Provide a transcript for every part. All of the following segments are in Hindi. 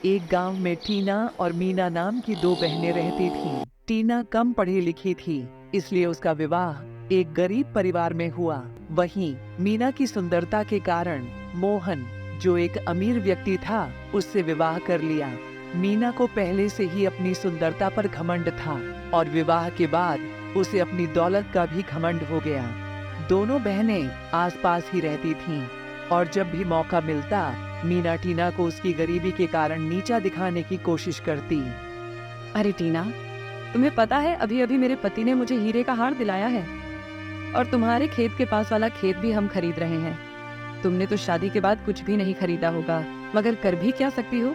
एक गांव में टीना और मीना नाम की दो बहनें रहती थीं। टीना कम पढ़ी लिखी थी, इसलिए उसका विवाह एक गरीब परिवार में हुआ। वहीं मीना की सुंदरता के कारण मोहन, जो एक अमीर व्यक्ति था, उससे विवाह कर लिया। मीना को पहले से ही अपनी सुंदरता पर घमंड था और विवाह के बाद उसे अपनी दौलत का भी घमंड हो गया। दोनों बहनें आसपास ही रहती थीं और जब भी मौका मिलता मीना टीना को उसकी गरीबी के कारण नीचा दिखाने की कोशिश करती। अरे टीना, तुम्हें पता है अभी अभी मेरे पति ने मुझे हीरे का हार दिलाया है और तुम्हारे खेत के पास वाला खेत भी हम खरीद रहे हैं। तुमने तो शादी के बाद कुछ भी नहीं खरीदा होगा, मगर कर भी क्या सकती हो?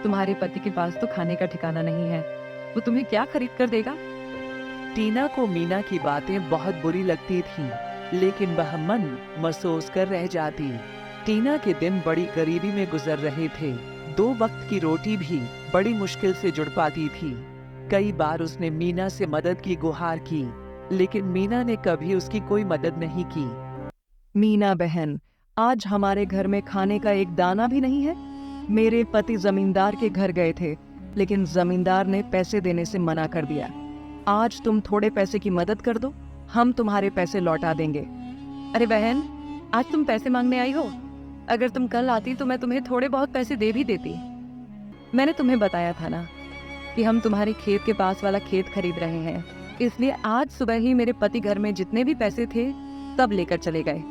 तुम्हारे पति के पास तो खाने का ठिकाना नहीं है, वो तुम्हें क्या खरीद कर देगा? टीना को मीना की बातें बहुत बुरी लगती थीं, लेकिन वह मन महसूस कर रह जाती। टीना के दिन बड़ी गरीबी में गुजर रहे थे। 2 वक्त की रोटी भी बड़ी मुश्किल से जुड़ पाती थी। कई बार उसने मीना से मदद की गुहार की, लेकिन मीना ने कभी उसकी कोई मदद नहीं की। मीना बहन, आज हमारे घर में खाने का एक दाना भी नहीं है। मेरे पति जमींदार के घर गए थे, लेकिन जमींदार ने पैसे देने से मना कर दिया। आज तुम थोड़े पैसे की मदद कर दो, हम तुम्हारे पैसे लौटा देंगे। अरे बहन, आज तुम पैसे मांगने आई हो? अगर तुम कल आती तो मैं तुम्हें थोड़े बहुत पैसे दे भी देती। मैंने तुम्हें बताया था ना कि हम तुम्हारे खेत के पास वाला खेत खरीद रहे हैं, इसलिए आज सुबह ही मेरे पति घर में जितने भी पैसे थे सब लेकर चले गए।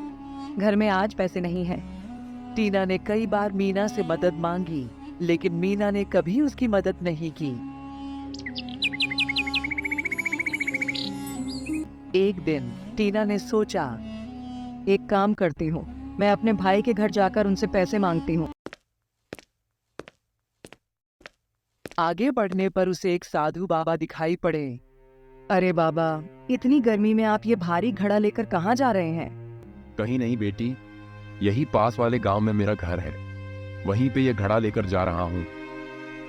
घर में आज पैसे नहीं है। टीना ने कई बार मीना से मदद मांगी, लेकिन मीना ने कभी उसकी मदद नहीं की। एक दिन टीना ने सोचा, एक काम करती हूँ, मैं अपने भाई के घर जाकर उनसे पैसे मांगती हूँ। आगे बढ़ने पर उसे एक साधु बाबा दिखाई पड़े। अरे बाबा, इतनी गर्मी में आप ये भारी घड़ा लेकर कहाँ जा रहे हैं? कहीं नहीं बेटी, यही पास वाले गांव में मेरा घर है, वहीं पे ये घड़ा लेकर जा रहा हूँ।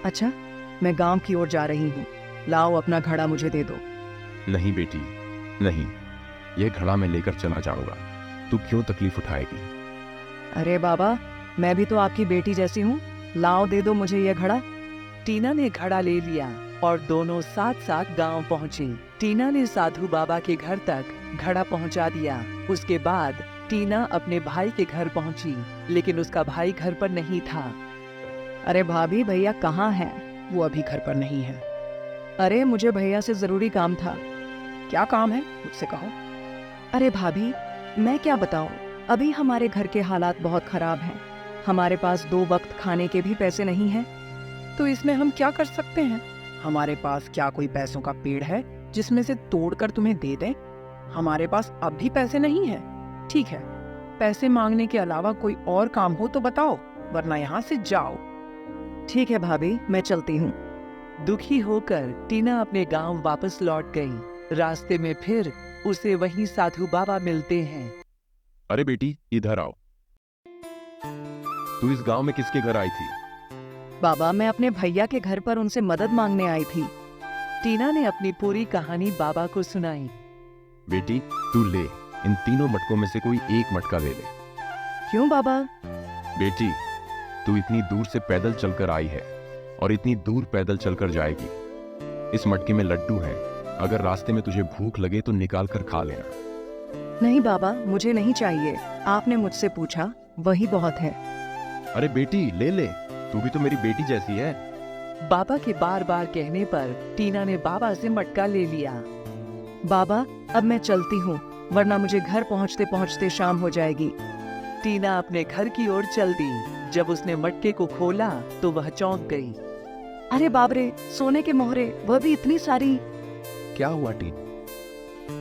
अच्छा, मैं गांव की ओर जा रही हूँ, लाओ अपना घड़ा मुझे दे दो। नहीं बेटी, नहीं, ये घड़ा मैं लेकर चला जाऊंगा, तू क्यों तकलीफ उठाएगी? अरे बाबा, मैं भी तो आपकी बेटी जैसी हूँ, लाओ दे दो मुझे ये घड़ा। टीना ने घड़ा ले लिया और दोनों साथ साथ गांव पहुंचे। टीना ने साधु बाबा के घर तक घड़ा पहुंचा दिया। उसके बाद टीना अपने भाई के घर पहुंची, लेकिन उसका भाई घर पर नहीं था। अरे भाभी, भैया कहाँ हैं? वो अभी घर पर नहीं है। अरे मुझे भैया से जरूरी काम था। क्या काम है, मुझसे कहो। अरे भाभी, मैं क्या बताऊं, अभी हमारे घर के हालात बहुत खराब हैं। हमारे पास 2 वक्त खाने के भी पैसे नहीं हैं। तो इसमें हम क्या कर सकते हैं? हमारे पास क्या कोई पैसों का पेड़ है जिसमें से तोड़कर तुम्हें दे दें? हमारे पास अब भी पैसे नहीं है। ठीक है, पैसे मांगने के अलावा कोई और काम हो तो बताओ, वरना यहाँ से जाओ। ठीक है भाभी, मैं चलती हूँ। दुखी होकर टीना अपने गांव वापस लौट गई। रास्ते में फिर उसे वही साधु बाबा मिलते हैं। अरे बेटी, इधर आओ। तू इस गांव में किसके घर आई थी? बाबा, मैं अपने भैया के घर पर उनसे मदद मांगने आई थी। टीना ने अपनी पूरी कहानी बाबा को सुनाई। बेटी, तू ले, इन तीनों मटकों में से कोई एक मटका ले ले। क्यों बाबा? बेटी, तू इतनी दूर से पैदल चलकर आई है और इतनी दूर पैदल चलकर जाएगी। इस मटके में लड्डू हैं, अगर रास्ते में तुझे भूख लगे तो निकाल कर खा लेना। नहीं बाबा, मुझे नहीं चाहिए, आपने मुझसे पूछा वही बहुत है। अरे बेटी, ले ले, तू भी तो मेरी बेटी जैसी है। बाबा के बार बार कहने पर टीना ने बाबा से मटका ले लिया। बाबा, अब मैं चलती हूँ, वरना मुझे घर पहुँचते पहुँचते शाम हो जाएगी। टीना अपने घर की ओर चल दी। जब उसने मटके को खोला तो वह चौंक गई। अरे बाप रे, सोने के मोहरे, वह भी इतनी सारी। क्या हुआ टीन?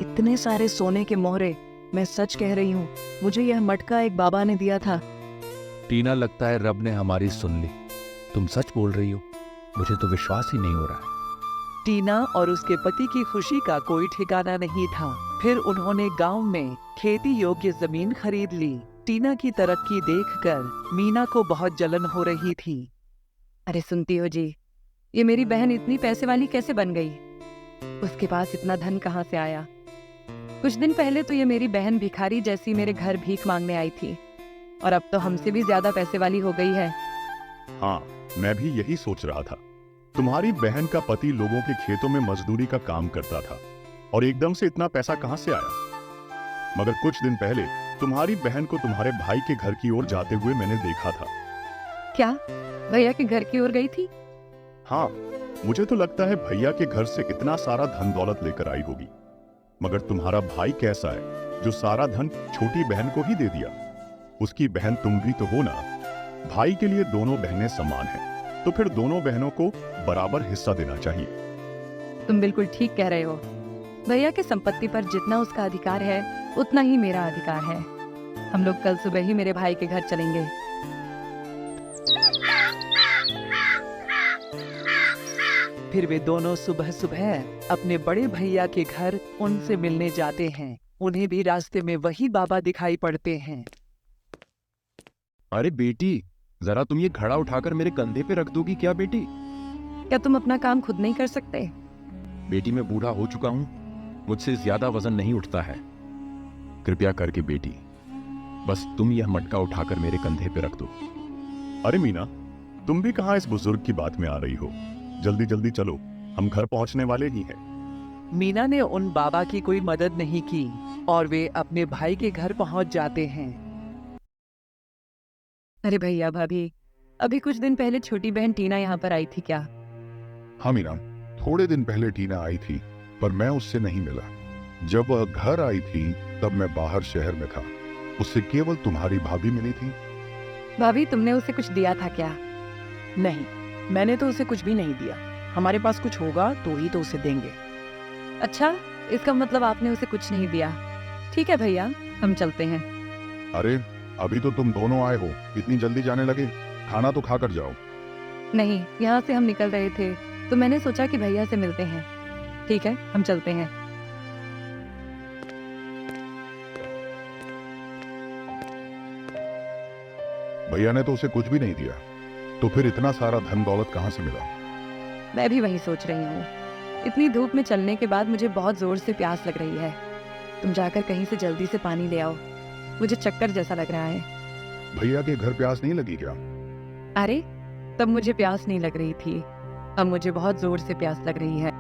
इतने सारे सोने के मोहरे। मैं सच कह रही हूँ, मुझे यह मटका एक बाबा ने दिया था। टीना, लगता है रब ने हमारी सुन ली। तुम सच बोल रही हो? मुझे तो विश्वास ही नहीं हो रहा है। टीना और उसके पति की खुशी का कोई ठिकाना नहीं था। फिर उन्होंने गांव में खेती योग्य जमीन खरीद ली। टीना की तरक्की देखकर मीना को बहुत जलन हो रही थी। अरे सुनती हो जी, ये मेरी बहन इतनी पैसे वाली कैसे बन गई? उसके पास इतना धन कहाँ से आया? कुछ दिन पहले तो ये मेरी बहन भिखारी जैसी मेरे घर भीख मांगने आई थी, और अब तो हमसे भी ज्यादा पैसे वाली हो गई है। हाँ, मैं भी यही सोच रहा था। तुम्हारी बहन का पति लोगों के खेतों में मजदूरी का काम करता था और एकदम से इतना पैसा कहां से आया? मगर कुछ दिन पहले तुम्हारी बहन को तुम्हारे भाई के घर की ओर जाते हुए मैंने देखा था। क्या भैया के घर की ओर गई थी? हाँ, मुझे तो लगता है भैया के घर से इतना सारा धन दौलत लेकर आई होगी। मगर तुम्हारा भाई कैसा है जो सारा धन छोटी बहन को ही दे दिया? उसकी बहन तुम भी तो हो ना। भाई के लिए दोनों बहनें समान हैं, तो फिर दोनों बहनों को बराबर हिस्सा देना चाहिए। तुम बिल्कुल ठीक कह रहे हो। भैया के संपत्ति पर जितना उसका अधिकार है उतना ही मेरा अधिकार है। हम लोग कल सुबह ही मेरे भाई के घर चलेंगे। फिर वे दोनों सुबह सुबह अपने बड़े भैया के घर उनसे मिलने जाते हैं। उन्हें भी रास्ते में वही बाबा दिखाई पड़ते हैं। अरे बेटी, जरा तुम ये घड़ा उठाकर मेरे कंधे पे रख दोगी क्या बेटी? क्या तुम अपना काम खुद नहीं कर सकते? बेटी, मैं बूढ़ा हो चुका हूँ, मुझसे ज्यादा वजन नहीं उठता है। कृपया करके बेटी, बस तुम यह मटका उठाकर मेरे कंधे पे रख दो। अरे मीना, तुम भी कहाँ इस बुजुर्ग की बात में आ रही हो? जल्दी जल्दी चलो, हम घर पहुंचने वाले ही हैं। मीना ने उन बाबा की कोई मदद नहीं की और वे अपने भाई के घर पहुंच जाते हैं। अरे भैया भाभी, अभी कुछ दिन पहले छोटी बहन टीना यहाँ पर आई थी क्या? हाँ मीना, थोड़े दिन पहले टीना आई थी, पर मैं उससे नहीं मिला। जब वह घर आई थी तब मैं बाहर शहर में था। उससे केवल तुम्हारी भाभी मिली थी। भाभी, तुमने उसे कुछ दिया था क्या? नहीं, मैंने तो उसे कुछ भी नहीं दिया। हमारे पास कुछ होगा तो ही तो उसे देंगे। अच्छा, इसका मतलब आपने उसे कुछ नहीं दिया। ठीक है भैया, हम चलते हैं। अरे अभी तो तुम दोनों आए हो, इतनी जल्दी जाने लगे? खाना तो खाकर जाओ। नहीं, यहाँ से हम निकल रहे थे तो मैंने सोचा कि भैया से मिलते हैं। ठीक है, हम चलते हैं। भैया ने तो उसे कुछ भी नहीं दिया, तो फिर इतना सारा धन दौलत कहाँ से मिला? मैं भी वही सोच रही हूँ। इतनी धूप में चलने के बाद मुझे बहुत जोर से प्यास लग रही है। तुम जाकर कहीं से जल्दी से पानी ले आओ, मुझे चक्कर जैसा लग रहा है। भैया के घर प्यास नहीं लगी क्या? अरे, तब मुझे प्यास नहीं लग रही थी, अब मुझे बहुत जोर से प्यास लग रही है।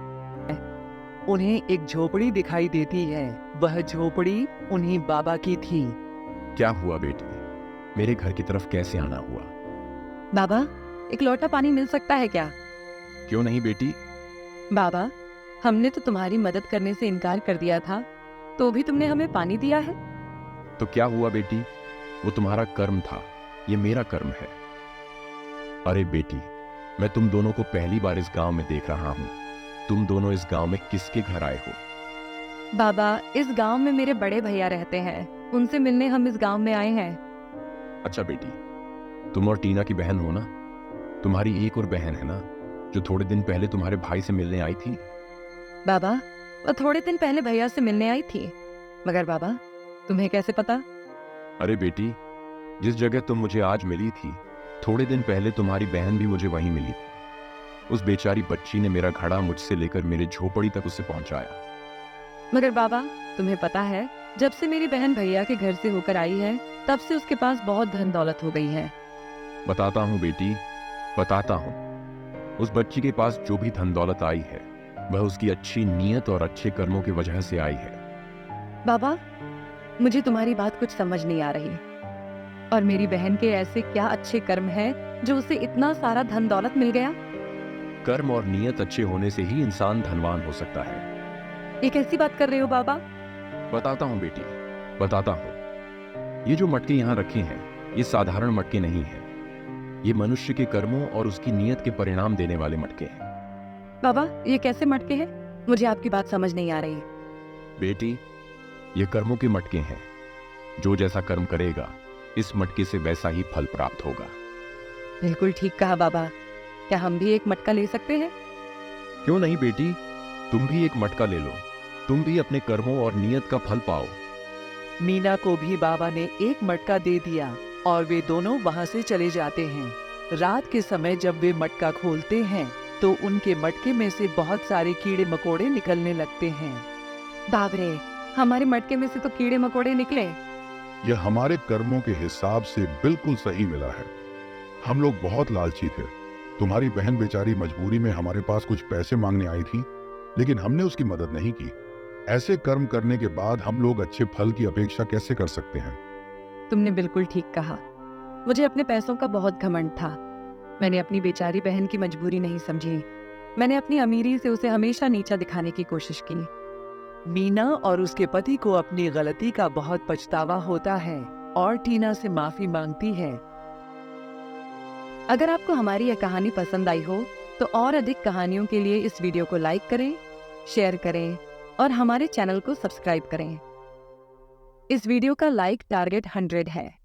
उन्हें एक झोपड़ी दिखाई देती है। वह झोपड़ी उन्हीं बाबा की थी। क्या हुआ बेटी, मेरे घर की तरफ कैसे आना हुआ? बाबा, एक लोटा पानी मिल सकता है क्या? क्यों नहीं बेटी? बाबा, हमने तो तुम्हारी मदद करने से इनकार कर दिया था, तो भी तुमने हमें पानी दिया है। तो क्या हुआ बेटी, वो तुम्हारा कर्म था, ये मेरा कर्म है। अरे बेटी, मैं तुम दोनों को पहली बार इस गांव में देख रहा हूँ। तुम दोनों इस गांव में किसके घर आए हो? बाबा, इस गांव में मेरे बड़े भैया रहते हैं, उनसे मिलने हम इस गांव में आए हैं। अच्छा बेटी, तुम और टीना की बहन हो ना? तुम्हारी एक और बहन है ना, जो थोड़े दिन पहले तुम्हारे भाई से मिलने आई थी? बाबा, वो थोड़े दिन पहले भैया से मिलने आई थी, मगर बाबा, तुम्हें कैसे पता? अरे बेटी, जिस जगह तुम मुझे आज मिली थी, थोड़े दिन पहले तुम्हारी बहन भी मुझे वहीं मिली थी। उस बेचारी बच्ची ने मेरा घड़ा मुझसे लेकर मेरे झोपड़ी तक उसे पहुंचाया। मगर बाबा, तुम्हें पता है, जब से मेरी बहन भैया के घर से होकर आई है, तब से उसके पास बहुत धन दौलत हो गई है। बताता हूँ बेटी, बताता हूँ। उस बच्ची के पास जो भी धन दौलत आई है, वह उसकी अच्छी नीयत और अच्छे कर्मों की वजह से आई है। बाबा, मुझे तुम्हारी बात कुछ समझ नहीं आ रही। और मेरी बहन के ऐसे क्या अच्छे कर्म हैं जो उसे इतना सारा धन दौलत मिल गया? कर्म और नीयत अच्छे होने से ही इंसान धनवान हो सकता है। ये कैसी बात कर रहे हो बाबा? बताता हूँ बेटी, बताता हूँ। ये जो मटके यहाँ रखे हैं, ये साधारण मटके नहीं हैं। ये मनुष्य के कर्मों और उसकी नीयत के परिणाम देने वाले मटके हैं। बाबा, ये कैसे मटके हैं? मुझे आपकी बात समझ नहीं आ रही। बेटी, ये कर्मों के मटके हैं। जो जैसा कर्म करेगा, इस मटके से वैसा ही फल प्राप्त होगा। बिल्कुल ठीक कहा बाबा। क्या हम भी एक मटका ले सकते हैं? क्यों नहीं बेटी, तुम भी एक मटका ले लो। तुम भी अपने कर्मों और नियत का फल पाओ। मीना को भी बाबा ने एक मटका दे दिया और वे दोनों वहां से चले जाते हैं। रात के समय जब वे मटका खोलते हैं तो उनके मटके में से बहुत सारे कीड़े मकोड़े निकलने लगते हैं। बाप रे, हमारे मटके में से तो कीड़े मकोड़े निकले। यह हमारे कर्मों के हिसाब से बिल्कुल सही मिला है। हम लोग बहुत लालची थे, तुम्हारी बहन बेचारी मजबूरी में हमारे पास कुछ पैसे मांगने आई थी, लेकिन हमने उसकी मदद नहीं की। ऐसे कर्म करने के बाद हम लोग अच्छे फल की अपेक्षा कैसे कर सकते हैं? तुमने बिल्कुल ठीक कहा। मुझे अपने पैसों का बहुत घमंड था। मैंने अपनी बेचारी बहन की मजबूरी नहीं समझी। मैंने अपनी अमीरी से उसे हमेशा नीचा दिखाने की कोशिश की। मीना और उसके पति को अपनी गलती का बहुत पछतावा होता है और टीना से माफी मांगती है। अगर आपको हमारी यह कहानी पसंद आई हो तो और अधिक कहानियों के लिए इस वीडियो को लाइक करें, शेयर करें और हमारे चैनल को सब्सक्राइब करें। इस वीडियो का लाइक टारगेट 100 है।